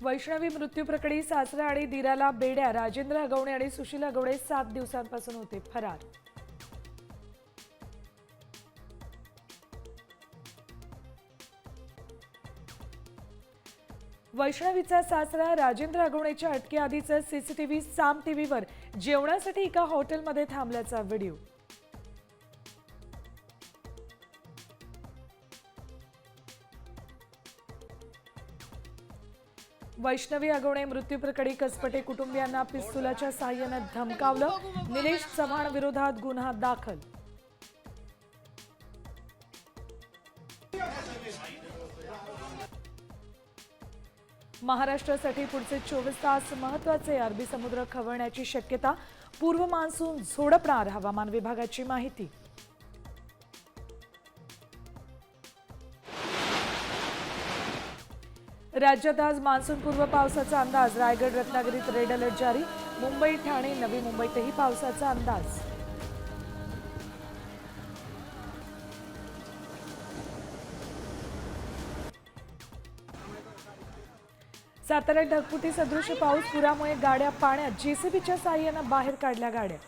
वैष्णवी मृत्यू प्रकरणी सासरा आणि दिराला बेड्या. राजेंद्र हगवणे आणि सुशील हगवणे 7 दिवसांपासून होते फरार. वैष्णवीचा सासरा राजेंद्र हगवणेच्या अटकेआधीचं सीसीटीव्ही साम टीव्हीवर जेवणासाठी एका हॉटेलमध्ये थांबल्याचा व्हिडिओ. वैष्णवी हगवणे मृत्यू प्रकरणी कसपटे कुटुंबियांना पिस्तुलाच्या साह्याने धमकावलं. निलेश चव्हाण विरोधात गुन्हा दाखल. महाराष्ट्रासाठी पुढचे 24 तास महत्त्वाचे. अरबी समुद्र खवळण्याची शक्यता. पूर्व मान्सून झोडपणार. हवामान विभागाची माहिती. राज्यात आज मान्सूनपूर्व पावसाचा अंदाज. रायगड रत्नागिरीत रेड अलर्ट जारी. मुंबई ठाणे नवी मुंबईतही पावसाचा अंदाज. साताऱ्यात ढगफुटी सदृश पाऊस. पुरामुळे गाड्या पाण्यात. जेसीबीच्या साह्याने बाहेर काढल्या गाड्या.